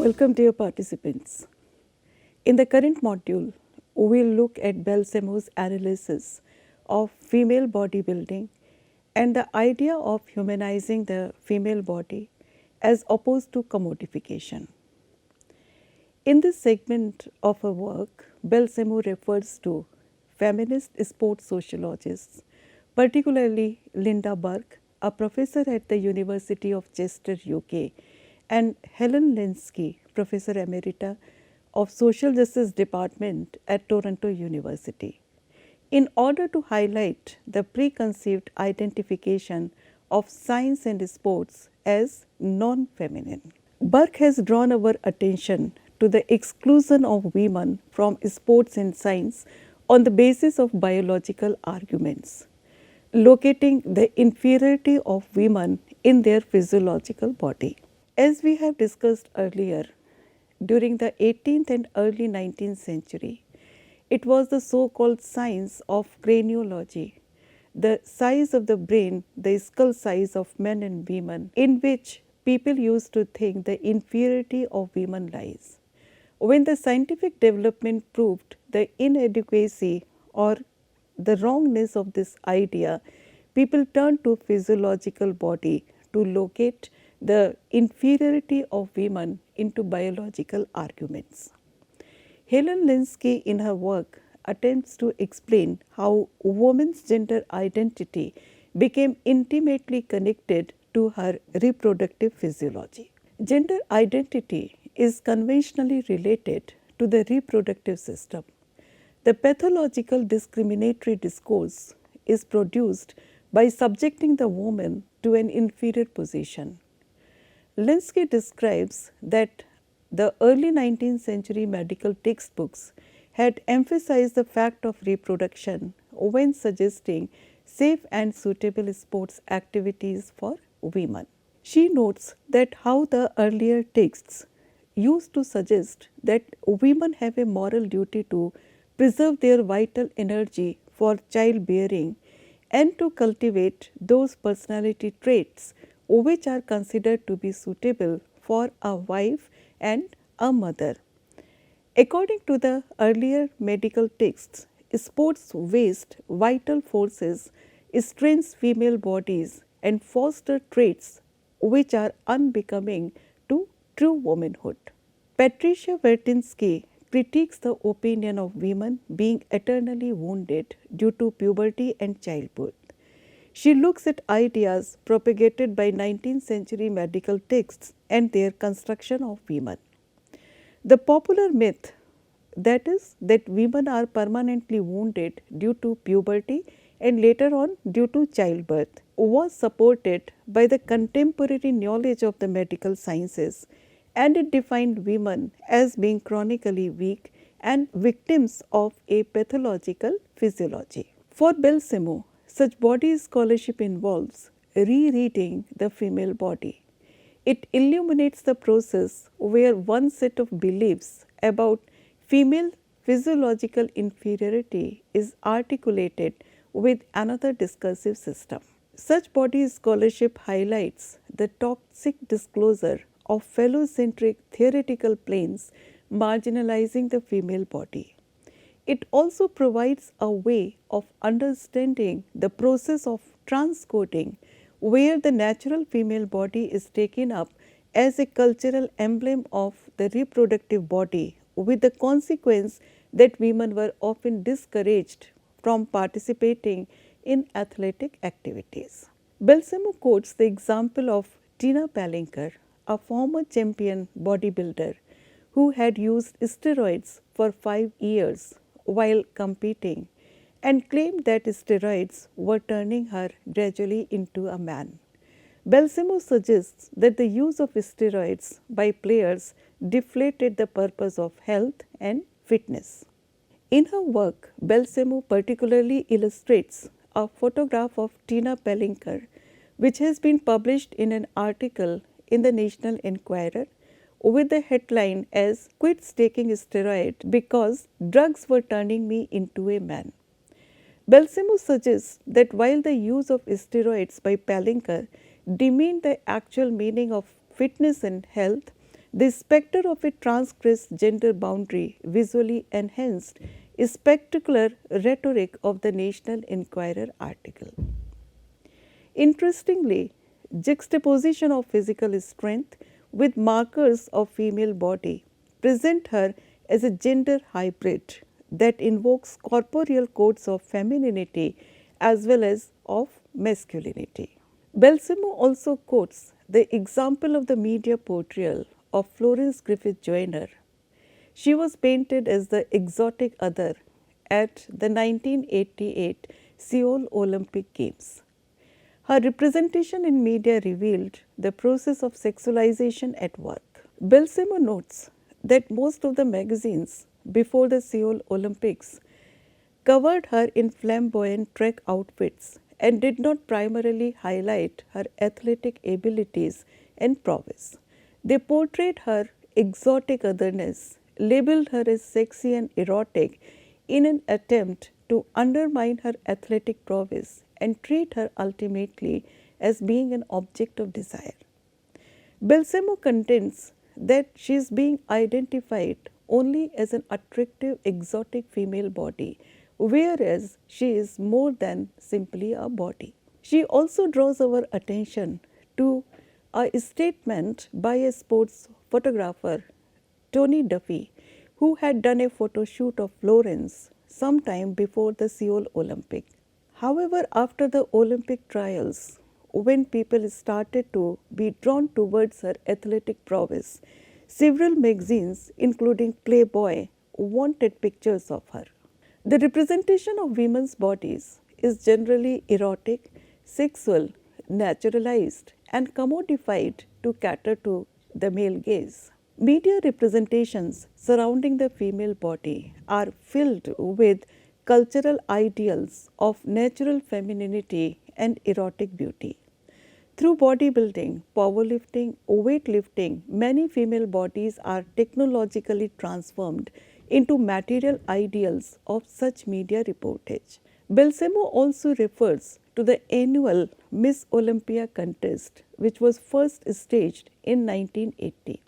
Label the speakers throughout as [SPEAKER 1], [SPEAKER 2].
[SPEAKER 1] Welcome dear participants. In the current module, we will look at Balsamo's analysis of female bodybuilding and the idea of humanizing the female body as opposed to commodification. In this segment of her work, Balsamo refers to feminist sports sociologists, particularly Linda Burke, a professor at the University of Chester, UK, and Helen Linsky, Professor Emerita of Social Justice Department at Toronto University, in order to highlight the preconceived identification of science and sports as non-feminine. Burke has drawn our attention to the exclusion of women from sports and science on the basis of biological arguments, locating the inferiority of women in their physiological body. As we have discussed earlier, during the 18th and early 19th century, it was the so-called science of craniology, the size of the brain, the skull size of men and women, in which people used to think the inferiority of women lies. When the scientific development proved the inadequacy or the wrongness of this idea, people turned to physiological body to locate the inferiority of women into biological arguments. Helen Linsky in her work attempts to explain how women's gender identity became intimately connected to her reproductive physiology. Gender identity is conventionally related to the reproductive system. The pathological discriminatory discourse is produced by subjecting the woman to an inferior position. Linsky describes that the early 19th century medical textbooks had emphasized the fact of reproduction when suggesting safe and suitable sports activities for women. She notes that how the earlier texts used to suggest that women have a moral duty to preserve their vital energy for childbearing and to cultivate those personality traits which are considered to be suitable for a wife and a mother. According to the earlier medical texts, sports waste vital forces, strengthens female bodies and foster traits which are unbecoming to true womanhood. Patricia Vertinsky critiques the opinion of women being eternally wounded due to puberty and childbirth. She looks at ideas propagated by 19th century medical texts and their construction of women. The popular myth, that is, that women are permanently wounded due to puberty and later on due to childbirth, was supported by the contemporary knowledge of the medical sciences, and it defined women as being chronically weak and victims of a pathological physiology. For Balsamo, such body scholarship involves rereading the female body. It illuminates the process where one set of beliefs about female physiological inferiority is articulated with another discursive system. Such body scholarship highlights the toxic disclosure of phallocentric theoretical planes marginalizing the female body. It also provides a way of understanding the process of transcoding, where the natural female body is taken up as a cultural emblem of the reproductive body, with the consequence that women were often discouraged from participating in athletic activities. Balsamo quotes the example of Tina Palinker, a former champion bodybuilder who had used steroids for 5 years while competing and claimed that steroids were turning her gradually into a man. Balsamo suggests that the use of steroids by players deflated the purpose of health and fitness. In her work, Balsamo particularly illustrates a photograph of Tina Palinker, which has been published in an article in the National Enquirer with the headline as "Quit taking steroid because drugs were turning me into a man." Balsamo suggests that while the use of steroids by Palinker demeaned the actual meaning of fitness and health, The specter of a transgressed gender boundary visually enhanced spectacular rhetoric of the National Enquirer article. Interestingly, juxtaposition of physical strength with markers of female body present her as a gender hybrid that invokes corporeal codes of femininity as well as of masculinity. Balsamo also quotes the example of the media portrayal of Florence Griffith Joyner. She was painted as the exotic other at the 1988 Seoul Olympic Games. Her representation in media revealed the process of sexualization at work. Balsamo notes that most of the magazines before the Seoul Olympics covered her in flamboyant track outfits and did not primarily highlight her athletic abilities and prowess. They portrayed her exotic otherness, labeled her as sexy and erotic in an attempt to undermine her athletic prowess and treat her ultimately as being an object of desire. Balsamo contends that she is being identified only as an attractive exotic female body, whereas she is more than simply a body. She also draws our attention to a statement by a sports photographer, Tony Duffy, who had done a photo shoot of Florence sometime before the Seoul Olympic. However, after the Olympic trials, when people started to be drawn towards her athletic prowess, several magazines, including Playboy, wanted pictures of her. The representation of women's bodies is generally erotic, sexual, naturalized, and commodified to cater to the male gaze. Media representations surrounding the female body are filled with cultural ideals of natural femininity and erotic beauty. Through bodybuilding, powerlifting, weightlifting, many female bodies are technologically transformed into material ideals of such media reportage. Balsamo also refers to the annual Miss Olympia contest, which was first staged in 1980.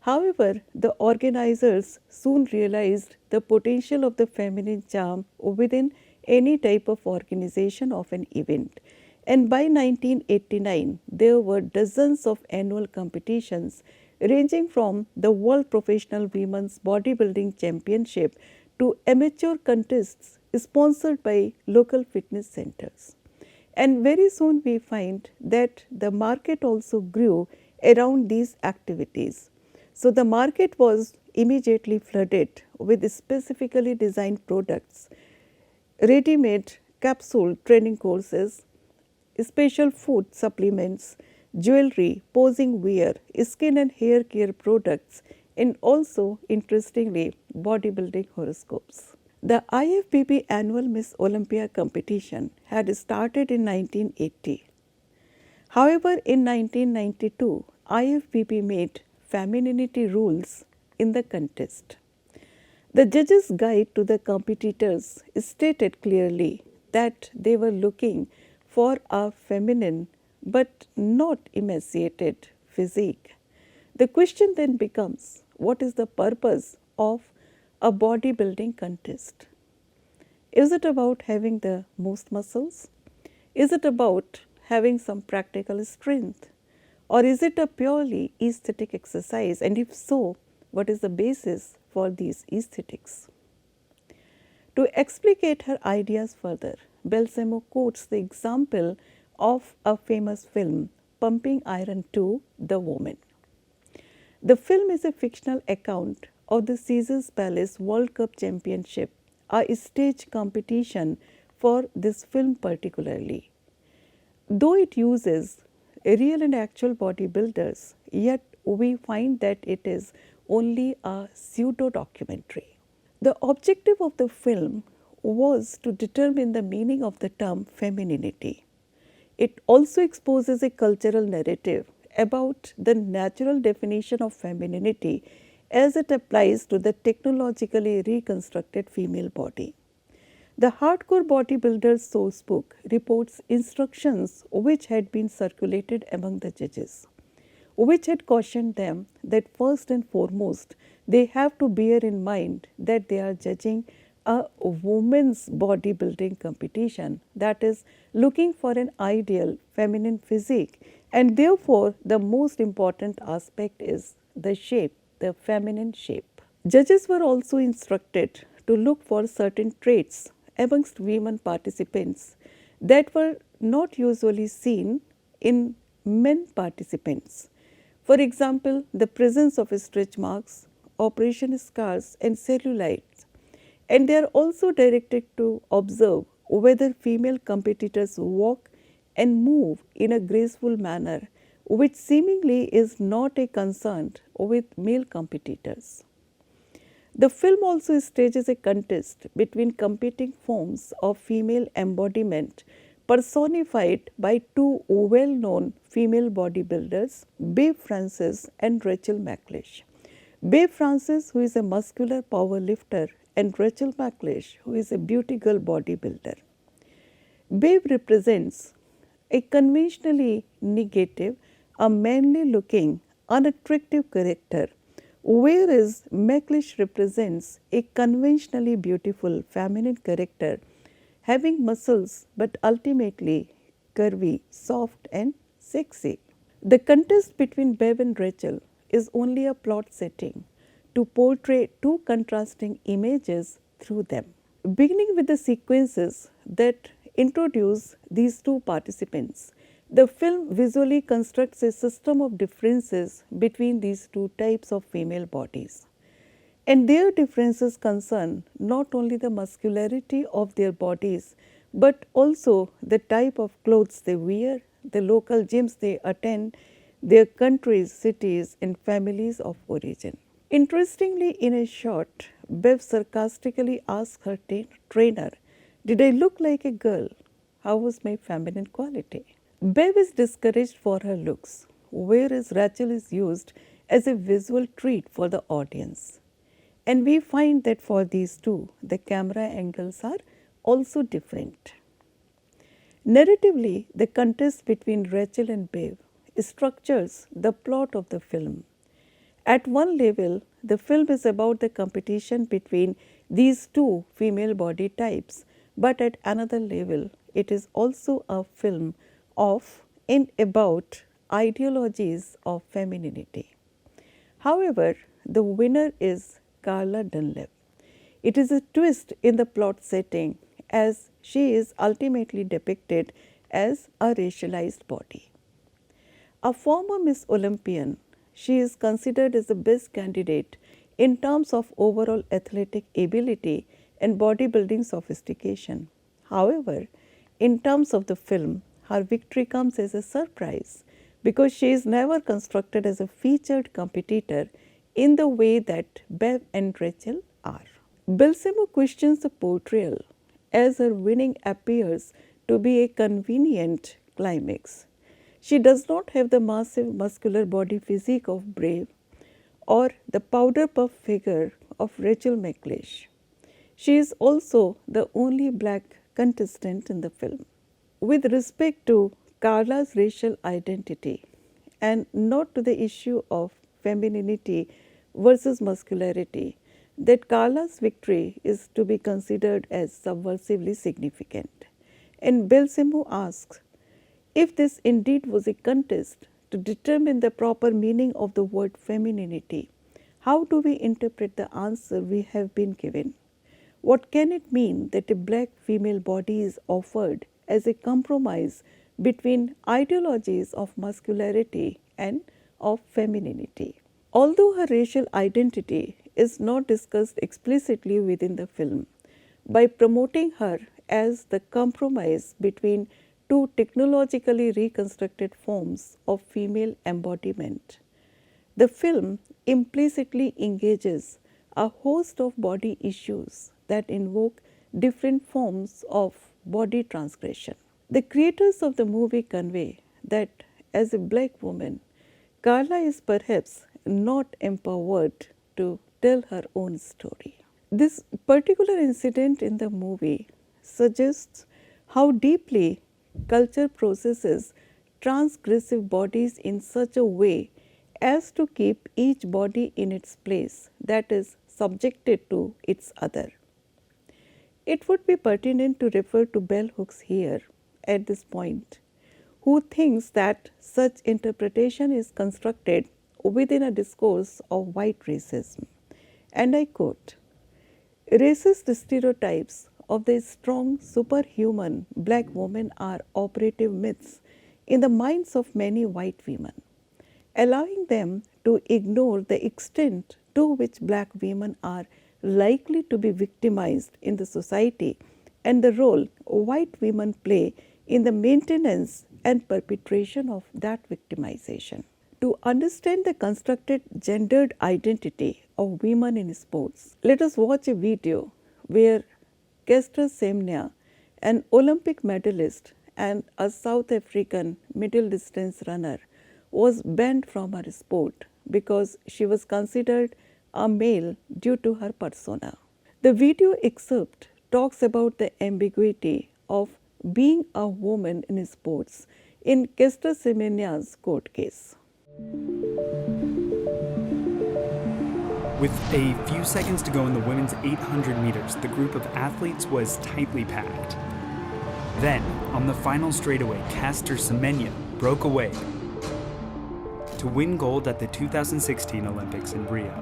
[SPEAKER 1] However, the organizers soon realized the potential of the feminine charm within any type of organization of an event. And by 1989, there were dozens of annual competitions ranging from the World Professional Women's Bodybuilding Championship to amateur contests sponsored by local fitness centers. And very soon we find that the market also grew around these activities. So the market was immediately flooded with specifically designed products, ready-made capsule training courses, special food supplements, jewelry, posing wear, skin and hair care products, and also, interestingly, bodybuilding horoscopes. The IFBB annual Miss Olympia competition had started in 1980. However, in 1992, IFBB made femininity rules in the contest. The judges' guide to the competitors stated clearly that they were looking for a feminine but not emaciated physique. The question then becomes, what is the purpose of a bodybuilding contest? Is it about having the most muscles? Is it about having some practical strength? Or is it a purely aesthetic exercise? And if so, what is the basis for these aesthetics? To explicate her ideas further, Balsamo quotes the example of a famous film, Pumping Iron 2, The Woman. The film is a fictional account of the Caesars Palace World Cup Championship, a stage competition for this film particularly. Though it uses real and actual bodybuilders, yet we find that it is only a pseudo-documentary. The objective of the film was to determine the meaning of the term femininity. It also exposes a cultural narrative about the natural definition of femininity as it applies to the technologically reconstructed female body. The Hardcore Bodybuilder's Sourcebook reports instructions which had been circulated among the judges. which had cautioned them that first and foremost they have to bear in mind that they are judging a women's bodybuilding competition, that is, looking for an ideal feminine physique, and therefore the most important aspect is the shape, the feminine shape. Judges were also instructed to look for certain traits amongst women participants that were not usually seen in men participants. For example, the presence of stretch marks, operation scars, and cellulite. And they are also directed to observe whether female competitors walk and move in a graceful manner, which seemingly is not a concern with male competitors. The film also stages a contest between competing forms of female embodiment personified by two well-known female bodybuilders, Babe Francis and Rachel McLeish. Babe Francis, who is a muscular powerlifter, and Rachel McLeish, who is a beauty girl bodybuilder. Babe represents a conventionally negative, a manly looking, unattractive character, whereas McLeish represents a conventionally beautiful feminine character having muscles but ultimately curvy, soft, and sexy. The contest between Bev and Rachel is only a plot setting to portray two contrasting images through them. Beginning with the sequences that introduce these two participants, the film visually constructs a system of differences between these two types of female bodies. And their differences concern not only the muscularity of their bodies, but also the type of clothes they wear, the local gyms they attend, their countries, cities, and families of origin. Interestingly, in a shot, Bev sarcastically asks her trainer, "Did I look like a girl? How was my feminine quality?" Bev is discouraged for her looks, whereas Rachel is used as a visual treat for the audience. And we find that for these two, the camera angles are also different. Narratively, the contest between Rachel and Bev structures the plot of the film. At one level, the film is about the competition between these two female body types, but at another level, it is also a film of and about ideologies of femininity. However, the winner is Carla Dunlap. It is a twist in the plot setting as she is ultimately depicted as a racialized body. A former Miss Olympian, she is considered as the best candidate in terms of overall athletic ability and bodybuilding sophistication. However, in terms of the film, her victory comes as a surprise because she is never constructed as a featured competitor in the way that Bev and Rachel are. Balsamo questions the portrayal as her winning appears to be a convenient climax. She does not have the massive muscular body physique of Brave or the powder puff figure of Rachel McLeish. She is also the only black contestant in the film. With respect to Carla's racial identity and not to the issue of femininity versus muscularity, that Carla's victory is to be considered as subversively significant. And Balsamo asks, if this indeed was a contest to determine the proper meaning of the word femininity, how do we interpret the answer we have been given? What can it mean that a black female body is offered as a compromise between ideologies of muscularity and of femininity? Although her racial identity is not discussed explicitly within the film, by promoting her as the compromise between two technologically reconstructed forms of female embodiment, the film implicitly engages a host of body issues that invoke different forms of body transgression. The creators of the movie convey that as a black woman, Carla is perhaps not empowered to tell her own story. This particular incident in the movie suggests how deeply culture processes transgressive bodies in such a way as to keep each body in its place, that is, subjected to its other. It would be pertinent to refer to bell hooks here at this point, who thinks that such interpretation is constructed within a discourse of white racism. And I quote, "Racist stereotypes of the strong, superhuman black woman are operative myths in the minds of many white women, allowing them to ignore the extent to which black women are likely to be victimized in the society and the role white women play in the maintenance and perpetration of that victimization." To understand the constructed gendered identity of women in sports, let us watch a video where Caster Semenya, an Olympic medalist and a South African middle distance runner, was banned from her sport because she was considered a male due to her persona. The video excerpt talks about the ambiguity of being a woman in sports in Caster Semenya's court case.
[SPEAKER 2] With a few seconds to go in the women's 800 meters, the group of athletes was tightly packed. Then, on the final straightaway, Caster Semenya broke away to win gold at the 2016 Olympics in Rio.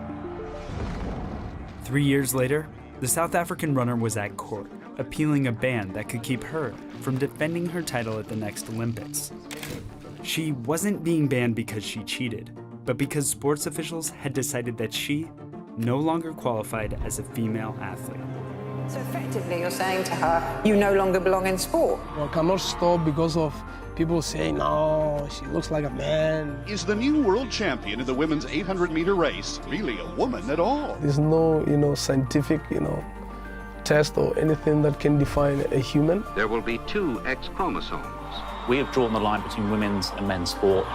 [SPEAKER 2] 3 years later, the South African runner was at court, appealing a ban that could keep her from defending her title at the next Olympics. She wasn't being banned because she cheated, but because sports officials had decided that she no longer qualified as a female athlete.
[SPEAKER 3] So effectively you're saying to her, you no longer belong in sport?
[SPEAKER 4] I cannot stop because of people saying, no, she looks like a man.
[SPEAKER 5] Is the new world champion in the women's 800-meter race really a woman at all?
[SPEAKER 4] There's no, scientific, test or anything that can define a human.
[SPEAKER 6] There will be 2 X chromosomes.
[SPEAKER 7] We have drawn the line between women's and men's sport.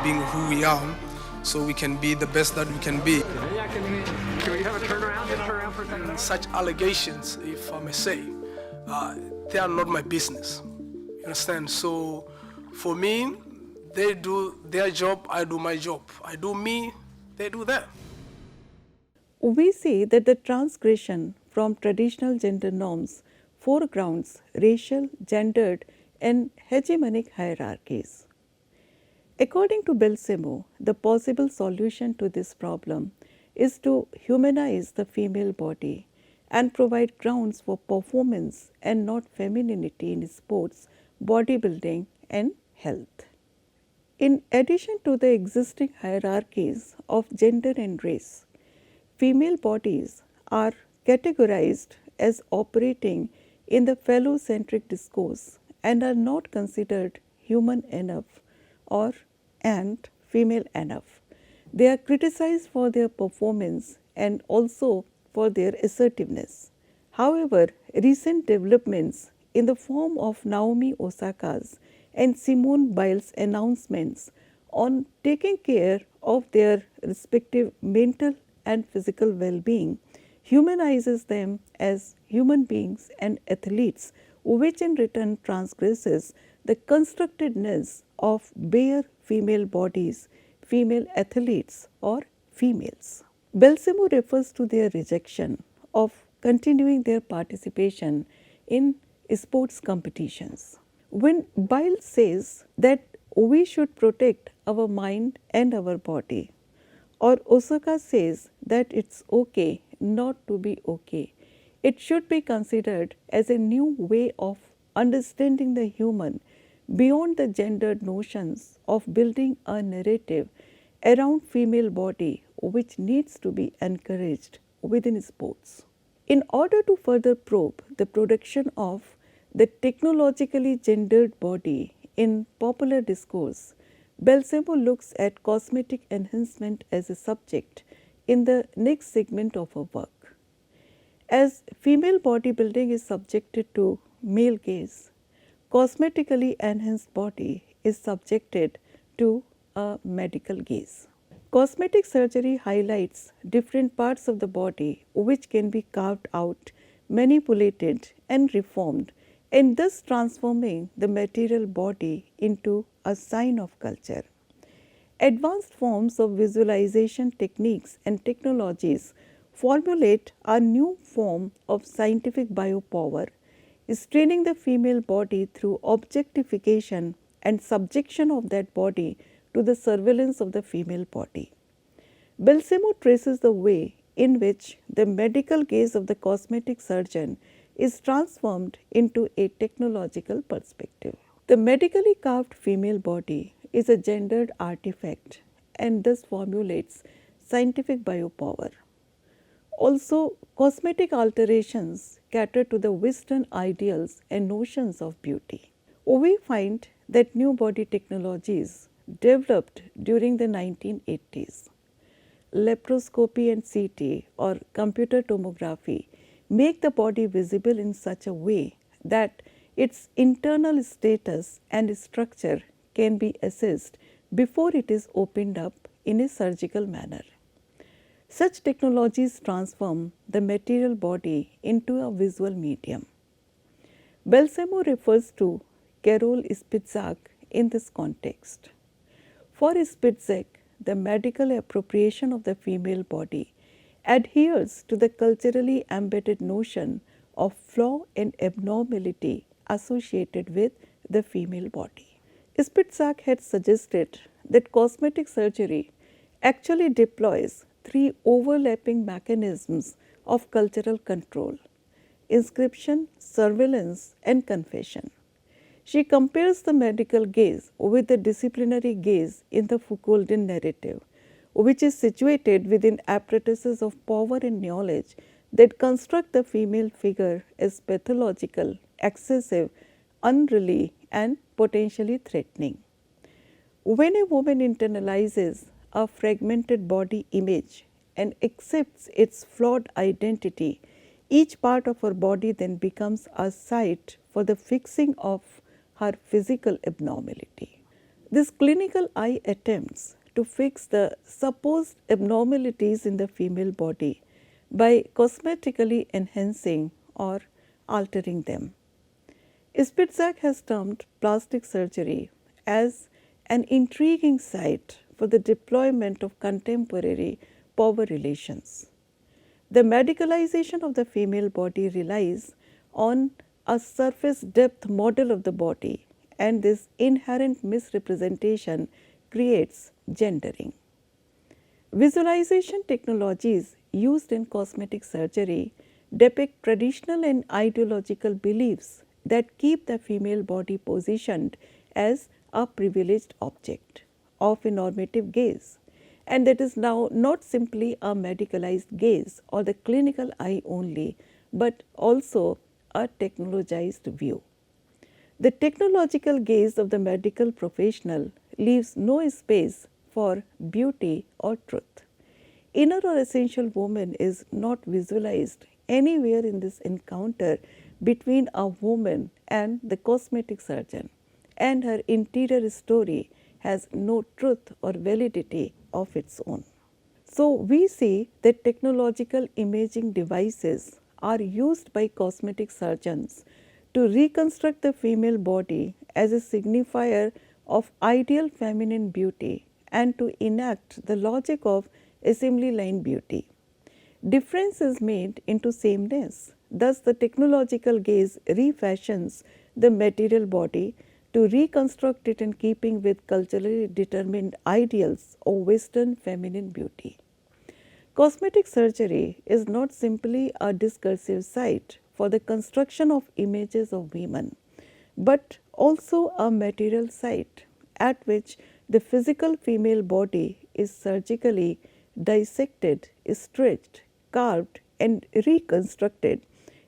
[SPEAKER 4] Being who we are, so we can be the best that we can be.
[SPEAKER 8] Can we have a turnaround? Just turn around for a second.
[SPEAKER 4] Such allegations, if I may say, they are not my business. You understand? So for me, they do their job, I do my job. I do me, they do that.
[SPEAKER 1] We see that the transgression from traditional gender norms foregrounds racial, gendered, and hegemonic hierarchies. According to Balsamo, the possible solution to this problem is to humanize the female body and provide grounds for performance and not femininity in sports, bodybuilding, and health. In addition to the existing hierarchies of gender and race, female bodies are categorized as operating in the phallocentric discourse and are not considered human enough and female enough. They are criticized for their performance and also for their assertiveness. However, recent developments in the form of Naomi Osaka's and Simone Biles' announcements on taking care of their respective mental and physical well-being humanizes them as human beings and athletes, which in return transgresses the constructedness of bare female bodies, female athletes, or females. Balsamo refers to their rejection of continuing their participation in sports competitions. When Biles says that we should protect our mind and our body, or Osaka says that it's okay not to be okay, it should be considered as a new way of understanding the human beyond the gendered notions of building a narrative around female body which needs to be encouraged within sports. In order to further probe the production of the technologically gendered body in popular discourse, Balsamo looks at cosmetic enhancement as a subject in the next segment of her work. As female bodybuilding is subjected to male gaze, cosmetically enhanced body is subjected to a medical gaze. Cosmetic surgery highlights different parts of the body which can be carved out, manipulated, and reformed, and thus transforming the material body into a sign of culture. Advanced forms of visualization techniques and technologies formulate a new form of scientific biopower, straining the female body through objectification and subjection of that body to the surveillance of the female body. Balsamo traces the way in which the medical gaze of the cosmetic surgeon is transformed into a technological perspective. The medically carved female body is a gendered artifact and thus formulates scientific biopower. Also, cosmetic alterations cater to the Western ideals and notions of beauty. We find that new body technologies developed during the 1980s. Laparoscopy and CT or computer tomography make the body visible in such a way that its internal status and structure can be assessed before it is opened up in a surgical manner. Such technologies transform the material body into a visual medium. Balsamo refers to Carol Spitzak in this context. For Spitzak, the medical appropriation of the female body adheres to the culturally embedded notion of flaw and abnormality associated with the female body. Spitzak had suggested that cosmetic surgery actually deploys three overlapping mechanisms of cultural control: inscription, surveillance, and confession. She compares the medical gaze with the disciplinary gaze in the Foucauldian narrative, which is situated within apparatuses of power and knowledge that construct the female figure as pathological, excessive, unruly, and potentially threatening. When a woman internalizes a fragmented body image and accepts its flawed identity, each part of her body then becomes a site for the fixing of her physical abnormality. This clinical eye attempts to fix the supposed abnormalities in the female body by cosmetically enhancing or altering them. Spitzak has termed plastic surgery as an intriguing site for the deployment of contemporary power relations. The medicalization of the female body relies on a surface depth model of the body, and this inherent misrepresentation creates gendering. Visualization technologies used in cosmetic surgery depict traditional and ideological beliefs that keep the female body positioned as a privileged object of a normative gaze, and that is now not simply a medicalized gaze or the clinical eye only, but also a technologized view. The technological gaze of the medical professional leaves no space for beauty or truth. Inner or essential woman is not visualized anywhere in this encounter between a woman and the cosmetic surgeon, and her interior story has no truth or validity of its own. So, we see that technological imaging devices are used by cosmetic surgeons to reconstruct the female body as a signifier of ideal feminine beauty and to enact the logic of assembly line beauty. Difference is made into sameness. Thus, the technological gaze refashions the material body to reconstruct it in keeping with culturally determined ideals of Western feminine beauty. Cosmetic surgery is not simply a discursive site for the construction of images of women, but also a material site at which the physical female body is surgically dissected, stretched, carved, and reconstructed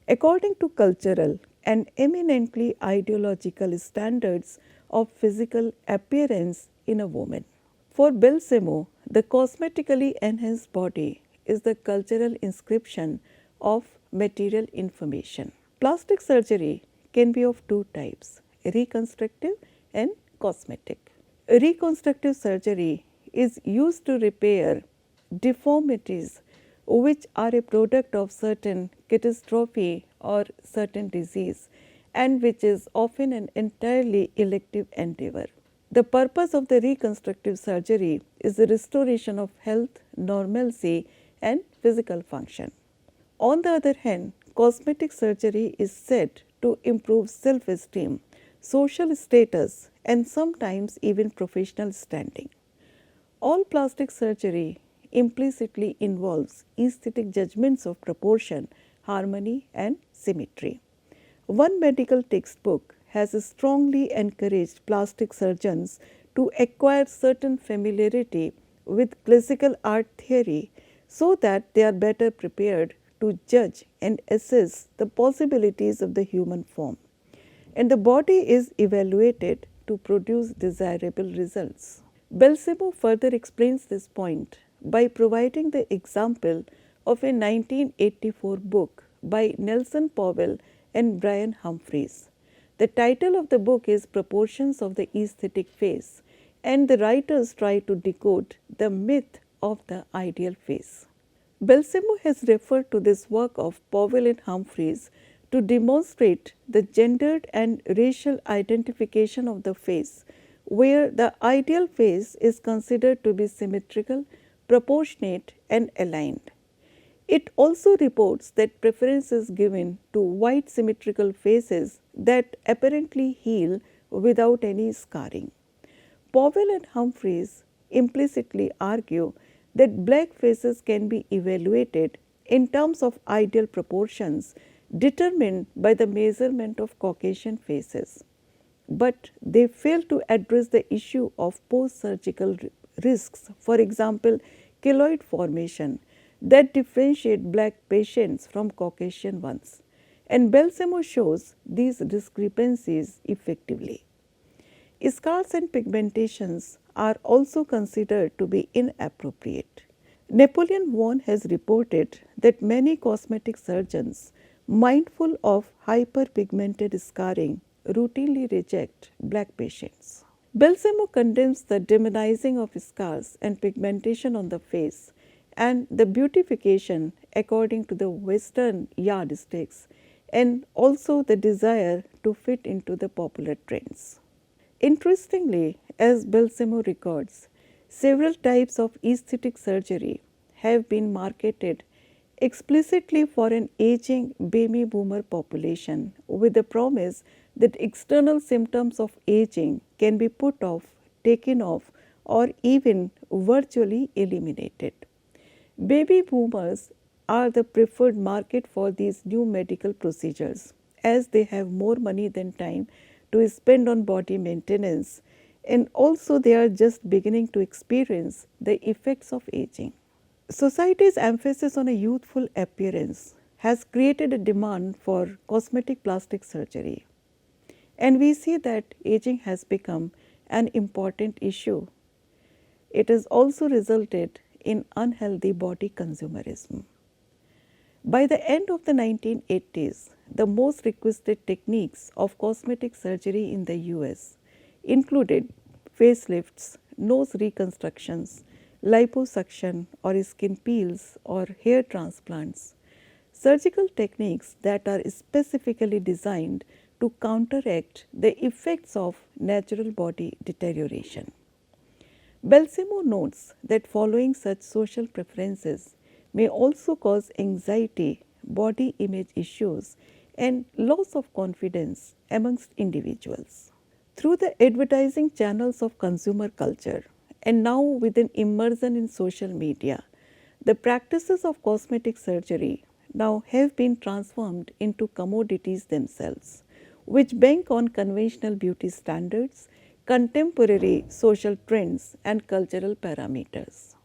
[SPEAKER 1] according to cultural and eminently ideological standards of physical appearance in a woman. For Balsamo, the cosmetically enhanced body is the cultural inscription of material information. Plastic surgery can be of two types: reconstructive and cosmetic. Reconstructive surgery is used to repair deformities which are a product of certain catastrophe or certain disease, and which is often an entirely elective endeavor. The purpose of the reconstructive surgery is the restoration of health, normalcy, and physical function. On the other hand, cosmetic surgery is said to improve self-esteem, social status, and sometimes even professional standing. All plastic surgery implicitly involves aesthetic judgments of proportion, harmony, and symmetry. One medical textbook has strongly encouraged plastic surgeons to acquire certain familiarity with classical art theory so that they are better prepared to judge and assess the possibilities of the human form, and the body is evaluated to produce desirable results. Balsamo further explains this point by providing the example of a 1984 book by Nelson Powell and Brian Humphreys. The title of the book is Proportions of the Aesthetic Face, and the writers try to decode the myth of the ideal face. Balsamo has referred to this work of Powell and Humphreys to demonstrate the gendered and racial identification of the face, where the ideal face is considered to be symmetrical, proportionate, and aligned. It also reports that preference is given to white symmetrical faces that apparently heal without any scarring. Powell and Humphreys implicitly argue that black faces can be evaluated in terms of ideal proportions determined by the measurement of Caucasian faces, but they fail to address the issue of post-surgical risks, for example, keloid formation, that differentiate black patients from Caucasian ones, and Balsamo shows these discrepancies effectively. Scars and pigmentations are also considered to be inappropriate. Napoleon Vaughan has reported that many cosmetic surgeons, mindful of hyperpigmented scarring, routinely reject black patients. Balsamo condemns the demonizing of scars and pigmentation on the face and the beautification according to the Western yardsticks, and also the desire to fit into the popular trends. Interestingly, as Balsamo records, several types of aesthetic surgery have been marketed explicitly for an aging baby boomer population with the promise that external symptoms of aging can be put off, taken off, or even virtually eliminated. Baby boomers are the preferred market for these new medical procedures as they have more money than time to spend on body maintenance, and also they are just beginning to experience the effects of aging. Society's emphasis on a youthful appearance has created a demand for cosmetic plastic surgery, and we see that aging has become an important issue. It has also resulted in unhealthy body consumerism. By the end of the 1980s, the most requested techniques of cosmetic surgery in the US included facelifts, nose reconstructions, liposuction or skin peels or hair transplants, surgical techniques that are specifically designed to counteract the effects of natural body deterioration. Balsamo notes that following such social preferences may also cause anxiety, body image issues, and loss of confidence amongst individuals. Through the advertising channels of consumer culture, and now with an immersion in social media, the practices of cosmetic surgery now have been transformed into commodities themselves, which bank on conventional beauty standards, contemporary social trends, and cultural parameters.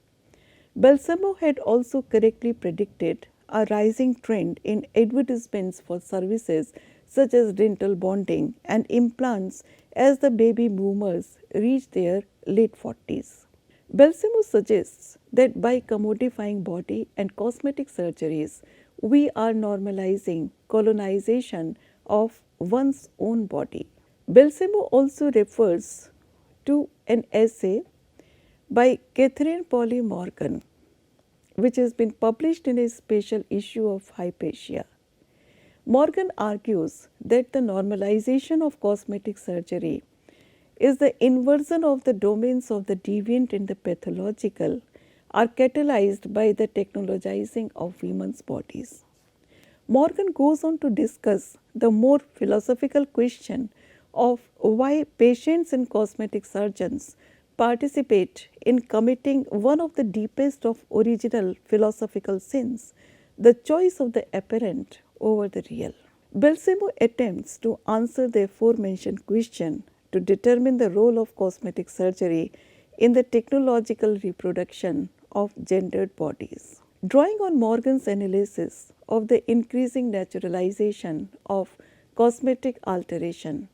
[SPEAKER 1] Balsamo had also correctly predicted a rising trend in advertisements for services such as dental bonding and implants as the baby boomers reach their late 40s. Balsamo suggests that by commodifying body and cosmetic surgeries, we are normalizing colonization of one's own body. Balsamo also refers to an essay by Catherine Polly Morgan, which has been published in a special issue of Hypatia. Morgan argues that the normalization of cosmetic surgery is the inversion of the domains of the deviant and the pathological are catalyzed by the technologizing of women's bodies. Morgan goes on to discuss the more philosophical question of why patients and cosmetic surgeons participate in committing one of the deepest of original philosophical sins, the choice of the apparent over the real. Balsamo attempts to answer the aforementioned question to determine the role of cosmetic surgery in the technological reproduction of gendered bodies. Drawing on Morgan's analysis of the increasing naturalization of cosmetic alteration,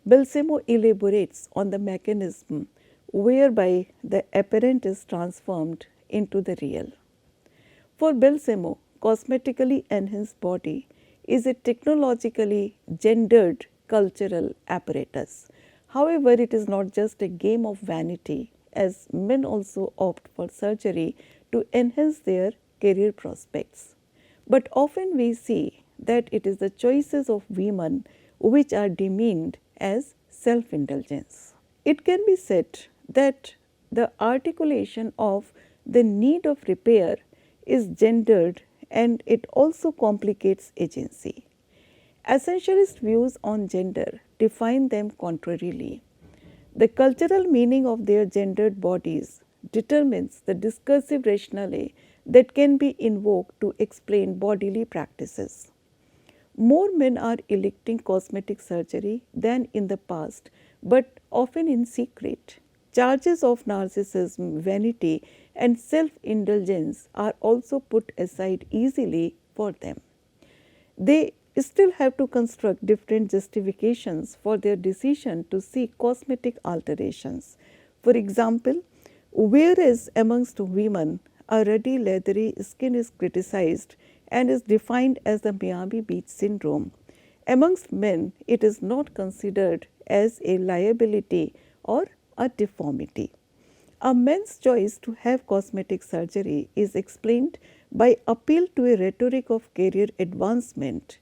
[SPEAKER 1] Balsamo elaborates on the mechanism whereby the apparent is transformed into the real. For Balsamo, cosmetically enhanced body is a technologically gendered cultural apparatus. However, it is not just a game of vanity, as men also opt for surgery to enhance their career prospects. But often we see that it is the choices of women which are demeaned as self-indulgence. It can be said that the articulation of the need of repair is gendered and it also complicates agency. Essentialist views on gender define them contrarily. The cultural meaning of their gendered bodies determines the discursive rationale that can be invoked to explain bodily practices. More men are electing cosmetic surgery than in the past, but often in secret. Charges of narcissism, vanity, and self-indulgence are also put aside easily for them. They still have to construct different justifications for their decision to seek cosmetic alterations. For example, whereas amongst women, a ruddy leathery skin is criticized and is defined as the Miami Beach syndrome, amongst men it is not considered as a liability or a deformity. A man's choice to have cosmetic surgery is explained by appeal to a rhetoric of career advancement.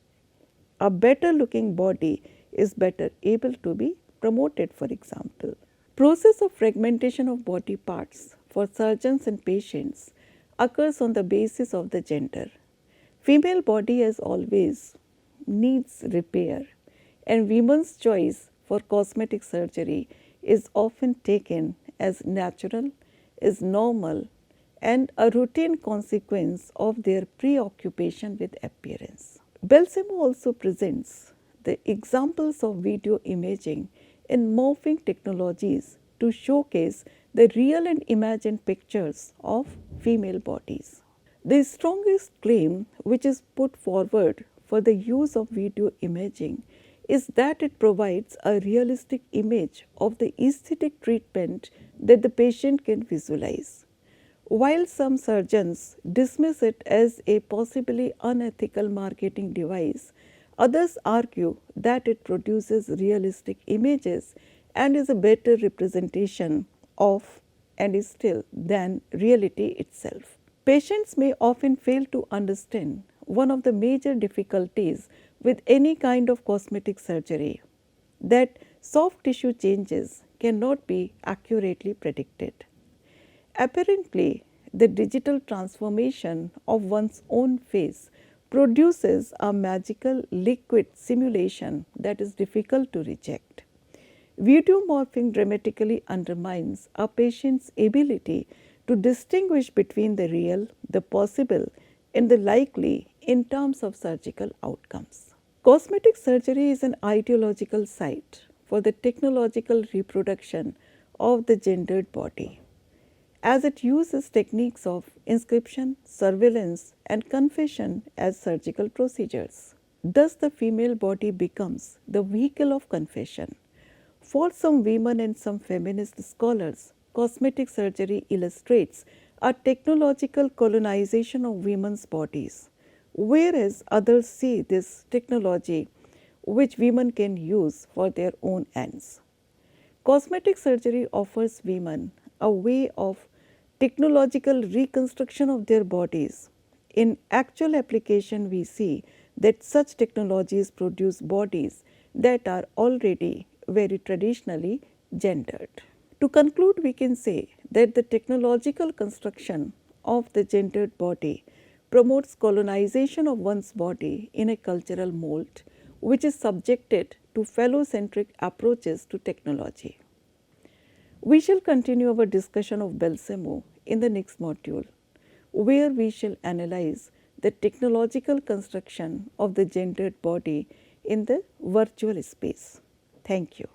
[SPEAKER 1] A better looking body is better able to be promoted, for example. Process of fragmentation of body parts for surgeons and patients occurs on the basis of the gender. Female body as always needs repair, and women's choice for cosmetic surgery is often taken as natural, is normal, and a routine consequence of their preoccupation with appearance. Balsamo also presents the examples of video imaging and morphing technologies to showcase the real and imagined pictures of female bodies. The strongest claim which is put forward for the use of video imaging is that it provides a realistic image of the aesthetic treatment that the patient can visualize. While some surgeons dismiss it as a possibly unethical marketing device, others argue that it produces realistic images and is a better representation of and is still than reality itself. Patients may often fail to understand one of the major difficulties with any kind of cosmetic surgery, that soft tissue changes cannot be accurately predicted. Apparently, the digital transformation of one's own face produces a magical liquid simulation that is difficult to reject. Video morphing dramatically undermines a patient's ability to distinguish between the real, the possible, and the likely in terms of surgical outcomes. Cosmetic surgery is an ideological site for the technological reproduction of the gendered body, as it uses techniques of inscription, surveillance, and confession as surgical procedures. Thus, the female body becomes the vehicle of confession. For some women and some feminist scholars, cosmetic surgery illustrates a technological colonization of women's bodies, whereas others see this technology which women can use for their own ends. Cosmetic surgery offers women a way of technological reconstruction of their bodies. In actual application, we see that such technologies produce bodies that are already very traditionally gendered. To conclude, we can say that the technological construction of the gendered body promotes colonization of one's body in a cultural mold, which is subjected to phallocentric approaches to technology. We shall continue our discussion of Balsamo in the next module, where we shall analyze the technological construction of the gendered body in the virtual space. Thank you.